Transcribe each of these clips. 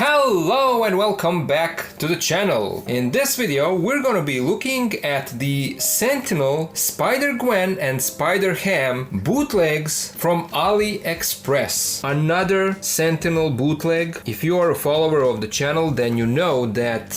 Hello and welcome back to the channel. In this video we're gonna be looking at the Sentinel Spider-Gwen and Spider-Ham bootlegs from AliExpress. Another Sentinel bootleg. If you are a follower of the channel, then you know that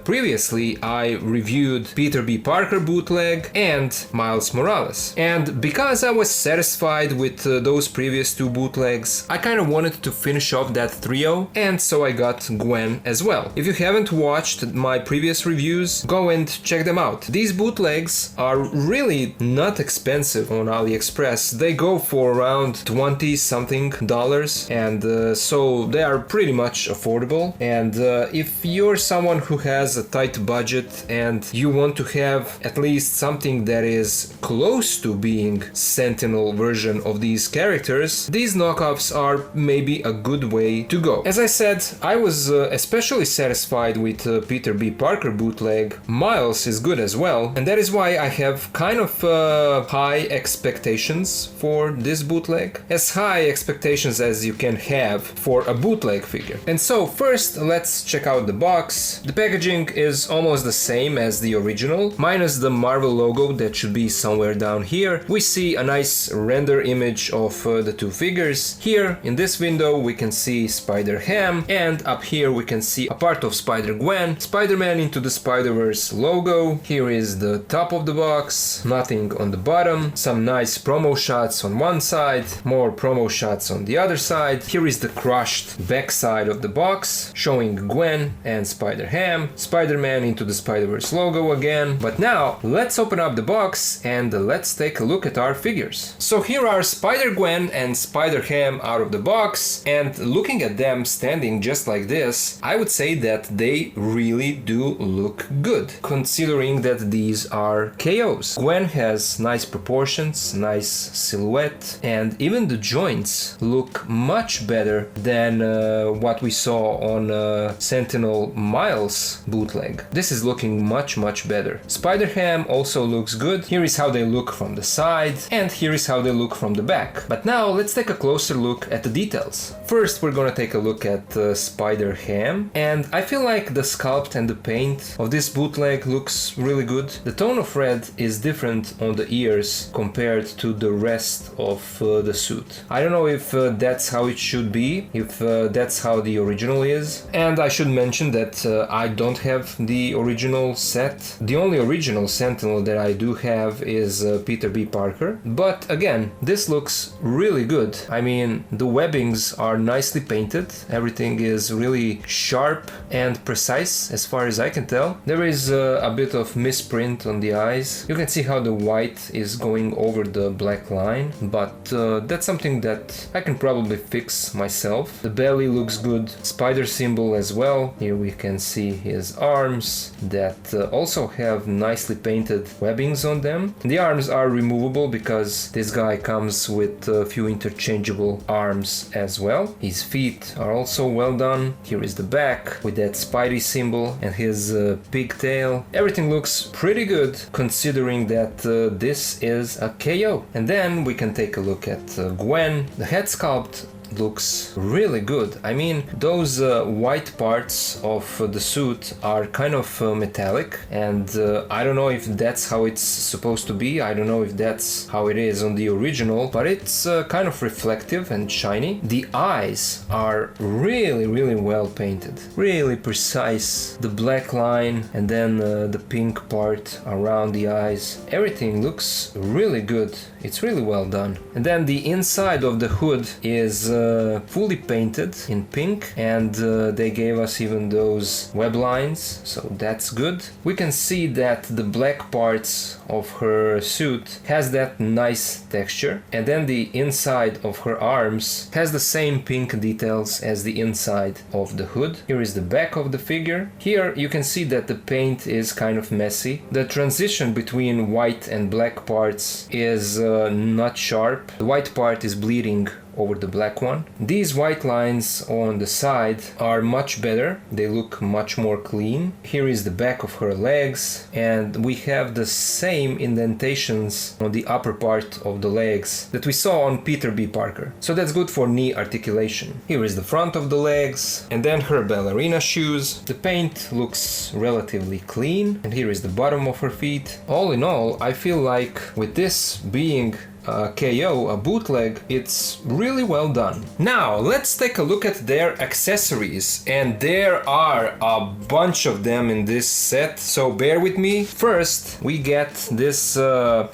previously I reviewed Peter B. Parker bootleg and Miles Morales. And because I was satisfied with those previous two bootlegs, I kind of wanted to finish off that trio, and so I got Gwen as well. If you haven't watched my previous reviews, go and check them out. These bootlegs are really not expensive on AliExpress. They go for around 20 something dollars, and so they are pretty much affordable. And if you're someone who has a tight budget and you want to have at least something that is close to being Sentinel version of these characters, these knockoffs are maybe a good way to go. As I said, I was especially satisfied with Peter B. Parker bootleg. Miles is good as well, and that is why I have kind of high expectations for this bootleg. As high expectations as you can have for a bootleg figure. And so first let's check out the box. The packaging is almost the same as the original, minus the Marvel logo that should be somewhere down here. We see a nice render image of the two figures. Here in this window we can see Spider-Ham, and up here we can see a part of Spider-Gwen, Spider-Man Into the Spider-Verse logo. Here is the top of the box, nothing on the bottom, some nice promo shots on one side, more promo shots on the other side. Here is the crushed back side of the box, showing Gwen and Spider-Ham, Spider-Man Into the Spider-Verse logo again. But now let's open up the box and let's take a look at our figures. So here are Spider-Gwen and Spider-Ham out of the box, and looking at them standing just like this, I would say that they really do look good, considering that these are KOs. Gwen has nice proportions, nice silhouette, and even the joints look much better than what we saw on Sentinel Miles bootleg. This is looking much better. Spider-Ham also looks good. Here is how they look from the side, and here is how they look from the back. But now let's take a closer look at the details. First we're gonna take a look at Spider-Ham, and I feel like the sculpt and the paint of this bootleg looks really good. The tone of red is different on the ears compared to the rest of the suit. I don't know if that's how it should be, if that's how the original is. And I should mention that I don't have the original set. The only original Sentinel that I do have is Peter B. Parker. But again, this looks really good. I mean, the webbings are nicely painted. Everything is really sharp and precise as far as I can tell. There is a bit of misprint on the eyes. You can see how the white is going over the black line, but that's something that I can probably fix myself. The belly looks good, spider symbol as well. Here we can see his arms that also have nicely painted webbings on them. The arms are removable because this guy comes with a few interchangeable arms as well. His feet are also well done. Here is the back with that Spidey symbol and his pigtail. Everything looks pretty good considering that this is a KO. And then we can take a look at Gwen. The head sculpt looks really good. I mean, those white parts of the suit are kind of metallic, and I don't know if that's how it's supposed to be. I don't know if that's how it is on the original, but it's kind of reflective and shiny. The eyes are really well painted, really precise. The black line and then the pink part around the eyes, everything looks really good. It's really well done. And then the inside of the hood is fully painted in pink, and they gave us even those web lines, so that's good. We can see that the black parts of her suit has that nice texture, and then the inside of her arms has the same pink details as the inside of the hood. Here is the back of the figure. Here you can see that the paint is kind of messy. The transition between white and black parts is not sharp. The white part is bleeding over the black one. These white lines on the side are much better. They look much more clean. Here is the back of her legs, and we have the same indentations on the upper part of the legs that we saw on Peter B. Parker. So that's good for knee articulation. Here is the front of the legs, and then her ballerina shoes. The paint looks relatively clean, and here is the bottom of her feet. All in all, I feel like with this being a KO, a bootleg, it's really well done. Now let's take a look at their accessories, and there are a bunch of them in this set, so bear with me. First we get this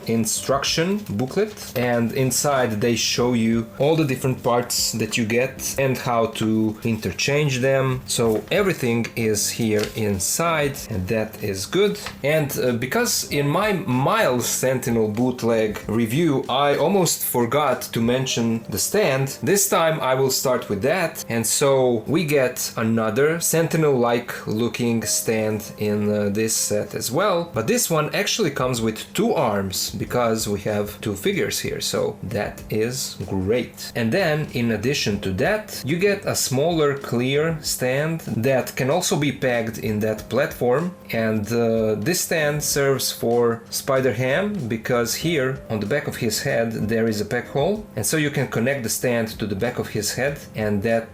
instruction booklet, and inside they show you all the different parts that you get and how to interchange them. So everything is here inside, and that is good. And because in my Miles Sentinel bootleg review I almost forgot to mention the stand, this time I will start with that. And so we get another Sentinel-like looking stand in this set as well, but this one actually comes with two arms because we have two figures here, so that is great. And then in addition to that, you get a smaller clear stand that can also be pegged in that platform, and this stand serves for Spider-Ham because here on the back of his head there is a peg hole, and so you can connect the stand to the back of his head, and that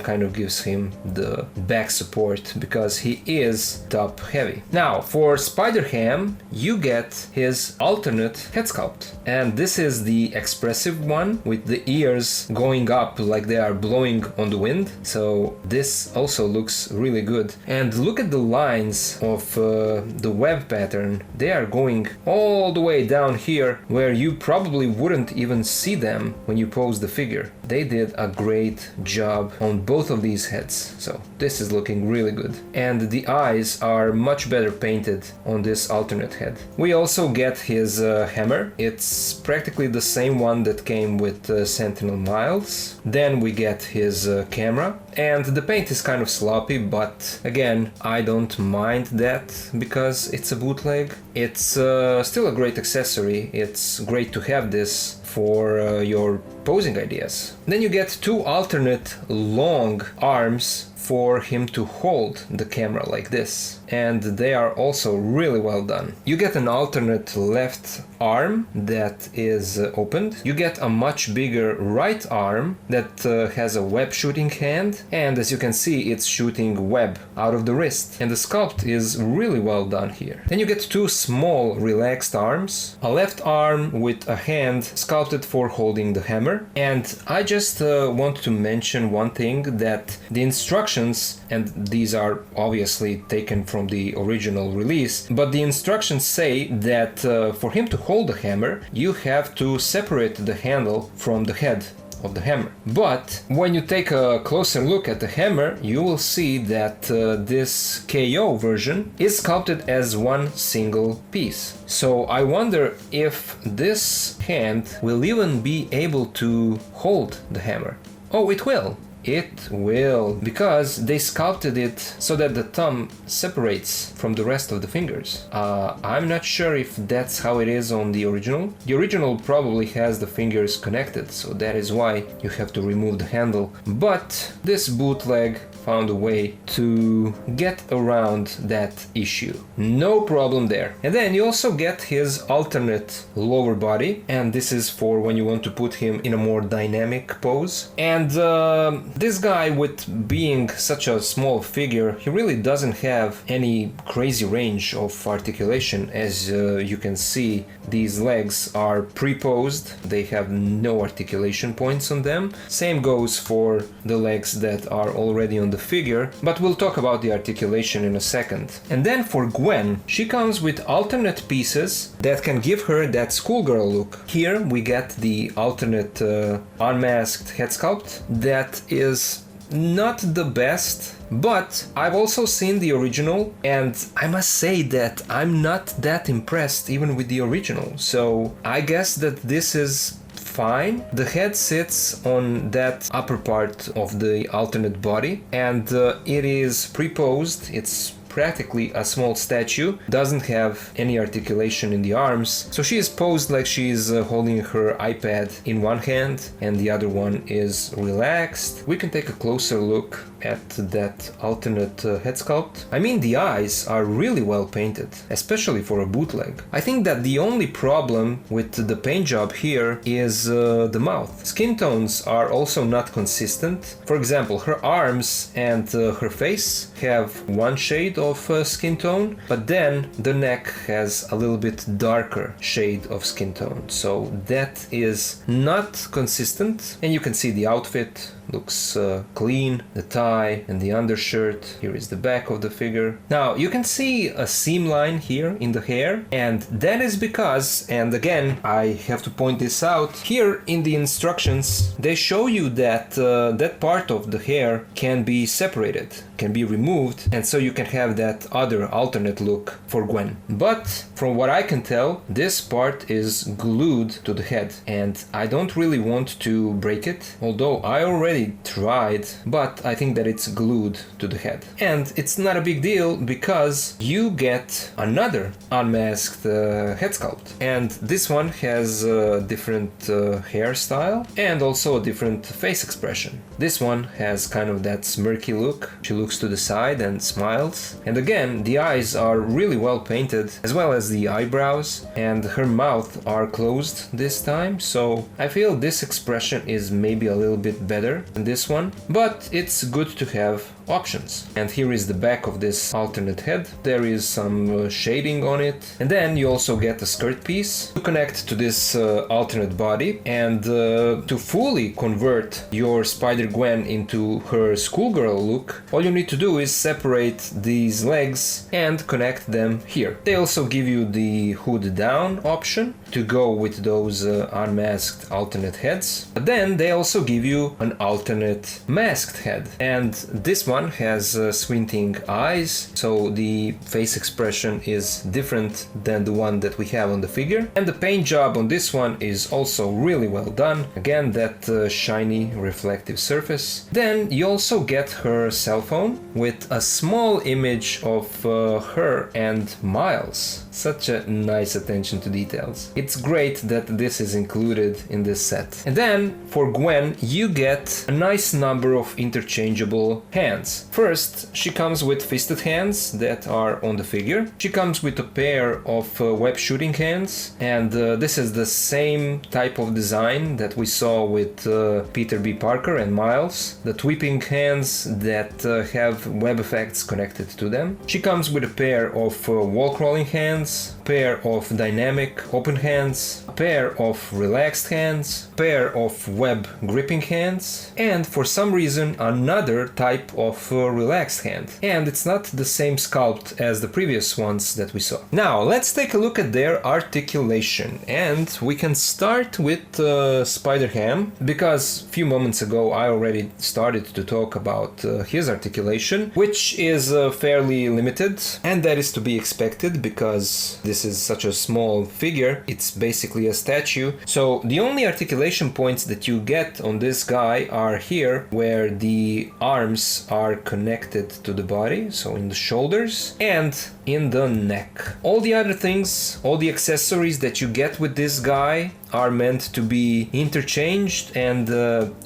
kind of gives him the back support because he is top heavy. Now for Spider-Ham you get his alternate head sculpt, and this is the expressive one with the ears going up like they are blowing on the wind, so this also looks really good. And look at the lines of the web pattern. They are going all the way down here where you probably wouldn't even see them when you pose the figure. They did a great job on both of these heads, so this is looking really good. And the eyes are much better painted on this alternate head. We also get his hammer. It's practically the same one that came with Sentinel Miles. Then we get his camera, and the paint is kind of sloppy, but again, I don't mind that because it's a bootleg. It's still a great accessory. It's great to have this for your posing ideas. Then you get two alternate long arms for him to hold the camera like this, and they are also really well done. You get an alternate left arm that is opened. You get a much bigger right arm that has a web shooting hand, and as you can see it's shooting web out of the wrist, and the sculpt is really well done here. Then you get two small relaxed arms, a left arm with a hand sculpted for holding the hammer. And I just want to mention one thing, that the instructions, and these are obviously taken from the original release, but the instructions say that for him to hold the hammer you have to separate the handle from the head of the hammer. But when you take a closer look at the hammer, you will see that this KO version is sculpted as one single piece. So I wonder if this hand will even be able to hold the hammer. Oh, it will. It will, because they sculpted it so that the thumb separates from the rest of the fingers. I'm not sure if that's how it is on the original. The original probably has the fingers connected, so that is why you have to remove the handle. But this bootleg found a way to get around that issue. No problem there. And then you also get his alternate lower body, and this is for when you want to put him in a more dynamic pose. And this guy, with being such a small figure, he really doesn't have any crazy range of articulation. As you can see, these legs are pre-posed, they have no articulation points on them. Same goes for the legs that are already on the figure, but we'll talk about the articulation in a second. And then for Gwen, she comes with alternate pieces that can give her that schoolgirl look. Here we get the alternate unmasked head sculpt that is not the best, but I've also seen the original, and I must say that I'm not that impressed even with the original, so I guess that this is fine. The head sits on that upper part of the alternate body, and it is pre-posed, it's practically a small statue, doesn't have any articulation in the arms, so she is posed like she's holding her iPad in one hand and the other one is relaxed. We can take a closer look at that alternate head sculpt. I mean, the eyes are really well painted, especially for a bootleg. I think that the only problem with the paint job here is the mouth. Skin tones are also not consistent. For example, her arms and her face have one shade of skin tone, but then the neck has a little bit darker shade of skin tone. So that is not consistent, and you can see the outfit looks clean, the tie and the undershirt. Here is the back of the figure. Now you can see a seam line here in the hair, and that is because, and again I have to point this out, here in the instructions they show you that that part of the hair can be separated, can be removed, and so you can have that other alternate look for Gwen. But from what I can tell, this part is glued to the head, and I don't really want to break it, although I already tried, but I think that it's glued to the head. And it's not a big deal because you get another unmasked head sculpt, and this one has a different hairstyle and also a different face expression. This one has kind of that smirky look. She looks to the side and smiles, and again the eyes are really well painted, as well as the eyebrows, and her mouth are closed this time, so I feel this expression is maybe a little bit better than this one, but it's good to have options. And here is the back of this alternate head. There is some shading on it, and then you also get a skirt piece to connect to this alternate body. And to fully convert your Spider-Gwen into her schoolgirl look, all you need to do is separate these legs and connect them here. They also give you the hood down option to go with those unmasked alternate heads, but then they also give you an alternate masked head, and this one has squinting eyes, so the face expression is different than the one that we have on the figure, and the paint job on this one is also really well done. Again, that shiny reflective surface. Then you also get her cell phone with a small image of her and Miles. Such a nice attention to details. It's great that this is included in this set. And then for Gwen you get a nice number of interchangeable hands. First, she comes with fisted hands that are on the figure. She comes with a pair of web shooting hands, and this is the same type of design that we saw with Peter B. Parker and Miles, the whipping hands that have web effects connected to them. She comes with a pair of wall crawling hands, pair of dynamic open hands, a pair of relaxed hands, pair of web gripping hands, and for some reason another type of relaxed hand. And it's not the same sculpt as the previous ones that we saw. Now let's take a look at their articulation, and we can start with Spider-Ham, because a few moments ago I already started to talk about his articulation, which is fairly limited, and that is to be expected because this is such a small figure. It's basically a statue, so the only articulation points that you get on this guy are here where the arms are connected to the body, so in the shoulders and in the neck. All the other things, all the accessories that you get with this guy are meant to be interchanged, and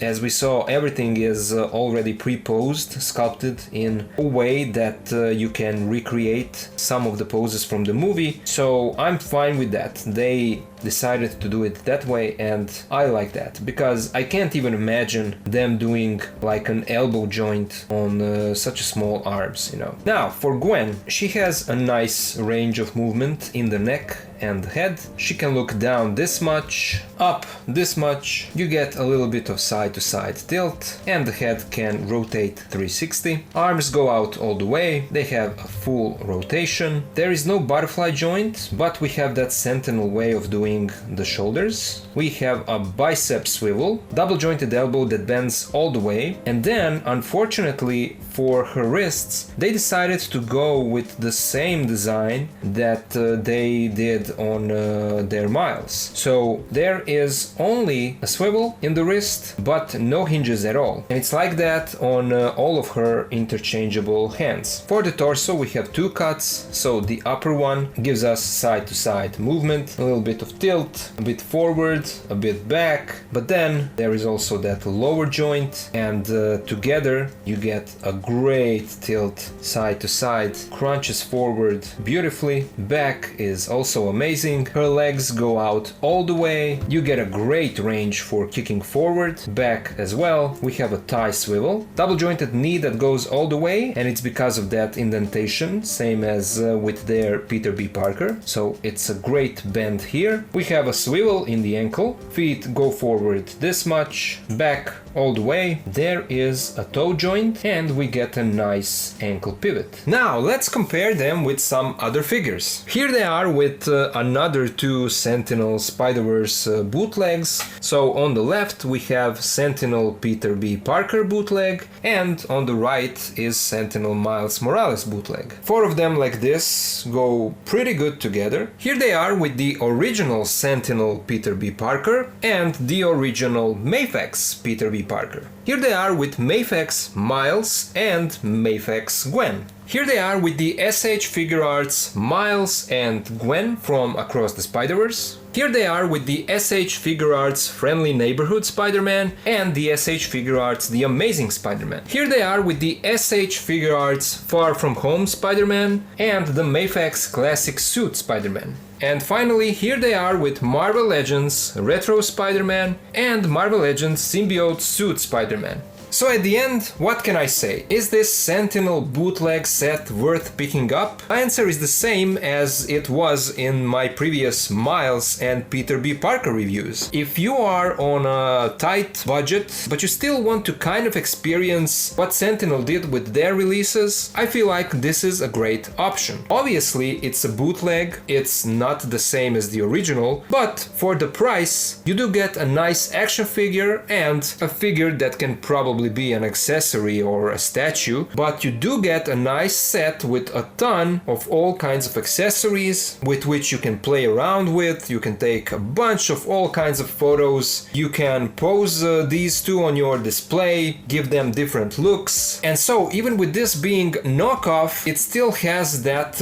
as we saw, everything is already pre-posed, sculpted in a way that you can recreate some of the poses from the movie, so I'm fine with that. They decided to do it that way, and I like that, because I can't even imagine them doing like an elbow joint on such a small arms, you know. Now for Gwen, she has a nice range of movement in the neck and the head. She can look down this much, up this much, you get a little bit of side to side tilt, and the head can rotate 360. Arms go out all the way, they have a full rotation. There is no butterfly joint, but we have that Sentinel way of doing the shoulders. We have a bicep swivel, double jointed elbow that bends all the way, and then unfortunately for her wrists they decided to go with the same design that they did did on their Miles. So there is only a swivel in the wrist, but no hinges at all. And it's like that on all of her interchangeable hands. For the torso we have two cuts, so the upper one gives us side-to-side movement, a little bit of tilt, a bit forward, a bit back, but then there is also that lower joint, and together you get a great tilt side to side, crunches forward beautifully, back is also amazing, her legs go out all the way, you get a great range for kicking forward, back as well. We have a thigh swivel, double jointed knee that goes all the way, and it's because of that indentation, same as with their Peter B. Parker, so it's a great bend here. We have a swivel in the ankle, feet go forward this much, back all the way, there is a toe joint, and we get a nice ankle pivot. Now let's compare them with some other figures. Here they are with another two Sentinel Spider-Verse bootlegs. So on the left we have Sentinel Peter B. Parker bootleg, and on the right is Sentinel Miles Morales bootleg. Four of them like this go pretty good together. Here they are with the original Sentinel Peter B. Parker and the original Mafex Peter B. Parker. Here they are with Mafex Miles and Mafex Gwen. Here they are with the SH Figure Arts Miles and Gwen from Across the Spider-Verse. Here they are with the SH Figure Arts Friendly Neighborhood Spider-Man and the SH Figure Arts The Amazing Spider-Man. Here they are with the SH Figure Arts Far From Home Spider-Man and the Mafex Classic Suit Spider-Man. And finally, here they are with Marvel Legends Retro Spider-Man and Marvel Legends Symbiote Suit Spider-Man. So at the end, what can I say? Is this Sentinel bootleg set worth picking up? My answer is the same as it was in my previous Miles and Peter B. Parker reviews. If you are on a tight budget, but you still want to kind of experience what Sentinel did with their releases, I feel like this is a great option. Obviously, it's a bootleg, it's not the same as the original, but for the price, you do get a nice action figure and a figure that can probably be an accessory or a statue, but you do get a nice set with a ton of all kinds of accessories with which you can play around with. You can take a bunch of all kinds of photos, you can pose these two on your display, give them different looks, and so even with this being knockoff, it still has that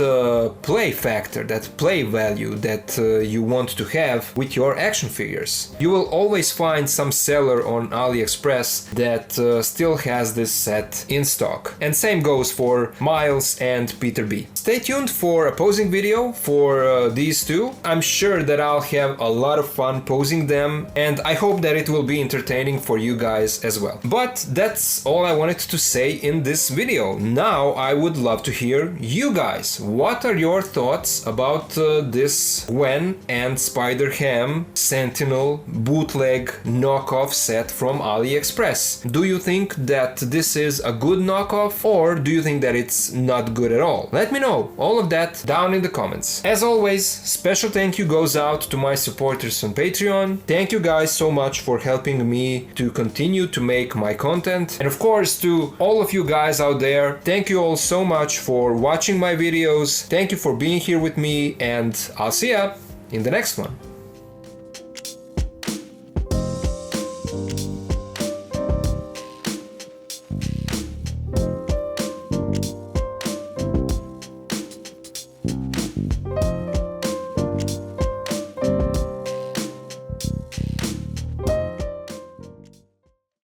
play factor, that play value that you want to have with your action figures. You will always find some seller on AliExpress that still has this set in stock. And same goes for Miles and Peter B. Stay tuned for a posing video for these two. I'm sure that I'll have a lot of fun posing them, and I hope that it will be entertaining for you guys as well. But that's all I wanted to say in this video. Now I would love to hear you guys. What are your thoughts about this Gwen and Spider-Ham Sentinel bootleg knockoff set from AliExpress? Do you think that this is a good knockoff, or do you think that it's not good at all? Let me know all of that down in the comments. As always, special thank you goes out to my supporters on Patreon. Thank you guys so much for helping me to continue to make my content. And of course, to all of you guys out there, thank you all so much for watching my videos. Thank you for being here with me, and I'll see ya in the next one.